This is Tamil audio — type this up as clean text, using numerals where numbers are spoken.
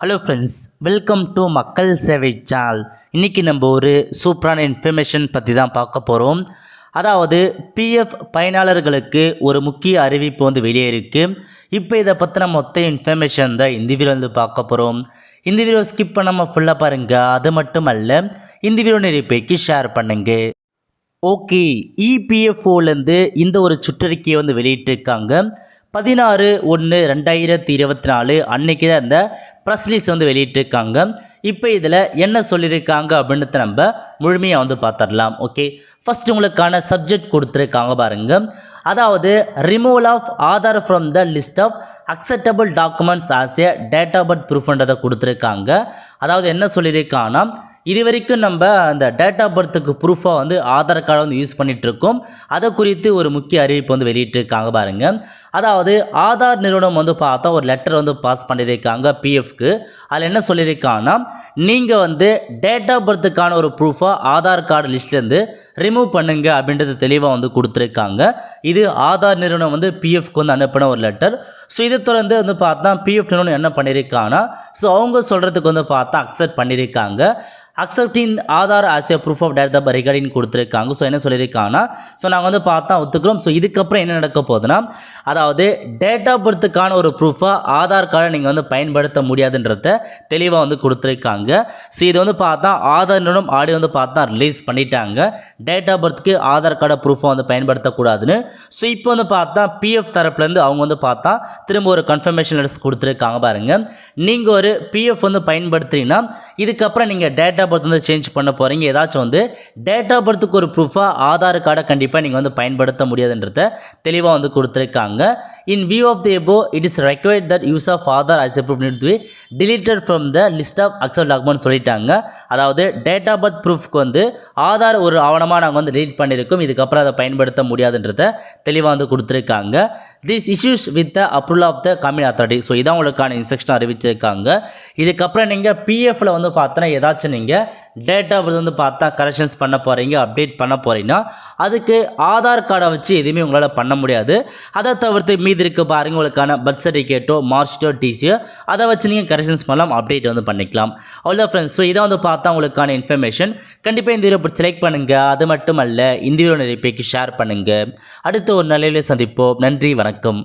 ஹலோ ஃப்ரெண்ட்ஸ், வெல்கம் டு மக்கள் சேவை சேனல். இன்றைக்கி நம்ம ஒரு சூப்பரான இன்ஃபர்மேஷன் பற்றி தான் பார்க்க போகிறோம். அதாவது பிஎஃப் பயனாளர்களுக்கு ஒரு முக்கிய அறிவிப்பு வெளியே இருக்குது. இப்போ இதை பற்றின மொத்த இன்ஃபர்மேஷன் தான் இந்த வீடியோ பார்க்க போகிறோம். இந்த வீடியோ ஸ்கிப் பண்ணாமல் ஃபுல்லாக பாருங்கள். அது மட்டும் அல்ல, இந்த வீடியோ நிறைய பேருக்கு ஷேர் பண்ணுங்க. ஓகே, இபிஎஃப்ஓலேருந்து இந்த ஒரு சுற்றறிக்கையை வெளியிட்டிருக்காங்க. 16/1/2024 அன்னைக்கு தான் இந்த ப்ரெஸ் ரிலீஸ் வெளியிட்டிருக்காங்க. இப்போ இதில் என்ன சொல்லியிருக்காங்க அப்படின்றத நம்ம முழுமையாக பார்த்துடலாம். ஓகே, ஃபஸ்ட் உங்களுக்கான சப்ஜெக்ட் கொடுத்துருக்காங்க பாருங்கள். அதாவது removal of Aadhaar from the list of acceptable documents as a date of birth ப்ரூஃப்ன்றதை கொடுத்துருக்காங்க. அதாவது என்ன சொல்லியிருக்காங்கன்னா, இது வரைக்கும் நம்ம அந்த டேட் ஆஃப் பர்த்துக்கு ப்ரூஃபாக ஆதார் கார்டை யூஸ் பண்ணிகிட்ருக்கோம். அதை குறித்து ஒரு முக்கிய அறிவிப்பு வெளியிட்டிருக்காங்க பாருங்கள். அதாவது ஆதார் நிறுவனம் பார்த்தா ஒரு லெட்டர் பாஸ் பண்ணியிருக்காங்க பிஎஃப்க்கு. அதில் என்ன சொல்லியிருக்காங்கன்னா, நீங்கள் டேட் ஆஃப் பர்த்துக்கான ஒரு ப்ரூஃபாக ஆதார் கார்டு லிஸ்ட்லேருந்து ரிமூவ் பண்ணுங்க அப்படின்றது தெளிவாக கொடுத்துருக்காங்க. இது ஆதார் நிறுவனம் பிஎஃப்க்கு அனுப்பின ஒரு லெட்டர். ஸோ இதை தொடர்ந்து பார்த்தா பிஎஃப் நிறுவனம் என்ன பண்ணியிருக்காங்கன்னா, ஸோ அவங்க சொல்கிறதுக்கு பார்த்தா அக்செப்ட் பண்ணியிருக்காங்க. Accepting Aadhaar as a proof of date of birth recording கொடுத்துருக்காங்க. ஸோ என்ன சொல்லியிருக்காங்கன்னா, ஸோ நாங்கள் பார்த்தா ஒத்துக்கிறோம். ஸோ இதுக்கப்புறம் என்ன நடக்க போகுதுன்னா, அதாவது டேட் ஆஃப் பர்த்துக்கான ஒரு ப்ரூஃபாக ஆதார் கார்டை நீங்கள் பயன்படுத்த முடியாதுன்றத தெளிவாக கொடுத்துருக்காங்க. ஸோ இது பார்த்தா ஆதார் நிறுவனம் ஆடியோ பார்த்தா ரிலீஸ் பண்ணிட்டாங்க. டேட் ஆஃப் பர்த்துக்கு ஆதார் கார்டை ப்ரூஃபாக பயன்படுத்தக்கூடாதுன்னு. ஸோ இப்போ பார்த்தா பிஎஃப் தரப்புலேருந்து அவங்க பார்த்தா திரும்ப ஒரு கன்ஃபர்மேஷன் லெட்டர்ஸ் கொடுத்துருக்காங்க பாருங்கள். நீங்கள் ஒரு பிஎஃப் பயன்படுத்துறீங்கன்னா, இதுக்கப்புறம் நீங்கள் டேட் ஆஃப் பர்த் சேஞ்ச் பண்ண போகிறீங்க. ஏதாச்சும் டேட் ஆஃப் பர்த்துக்கு ஒரு ப்ரூஃபாக ஆதார் கார்டை கண்டிப்பாக நீங்கள் பயன்படுத்த முடியாதுன்றத தெளிவாக கொடுத்துருக்காங்க. In view of the above it is required that use of Aadhaar as a proof need to be deleted from the list of accept document சொல்லிட்டாங்க. அதாவது டேட் ஆஃப் பர்த் ப்ரூஃப்க்கு ஆதார் ஒரு ஆவணமாக நாங்கள் டெலீட் பண்ணியிருக்கோம். இதுக்கப்புறம் அதை பயன்படுத்த முடியாதுன்றத தெளிவாக கொடுத்துருக்காங்க. This issues with the approval of the community authority. So இதான் உங்களுக்கான இன்ஸ்ட்ரக்ஷன் அறிவிச்சிருக்காங்க. இதுக்கப்புறம் நீங்கள் பிஎஃப்ல பார்த்தோன்னா ஏதாச்சும் நீங்கள் டேட் ஆஃப் பர்த் பார்த்தா கரெக்ஷன்ஸ் பண்ண போகிறீங்க, அப்டேட் பண்ண போகிறீங்கன்னா அதுக்கு ஆதார் கார்டை வச்சு எதுவுமே உங்களால் பண்ண முடியாது. அதை தவிர்த்து மீதி இருக்க பாருங்கள், உங்களுக்கான பர்த் சர்டிஃபிகேட்டோ மார்க்ஷீட்டோ டிசியோ அதை வச்சு நீங்கள் கரெக்ஷன்ஸ் பண்ணலாம், அப்டேட் பண்ணிக்கலாம். அவ்வளோ ஃப்ரெண்ட்ஸ். ஸோ இதை பார்த்தா உங்களுக்கான இன்ஃபர்மேஷன். கண்டிப்பாக இந்த வீடியோ பிடிச்சி லைக் பண்ணுங்கள். அது மட்டும் அல்ல, இந்த வீடியோ நிறைய பேருக்கு ஷேர் பண்ணுங்கள். அடுத்த ஒரு நல்ல சந்திப்போம். நன்றி, வணக்கம்.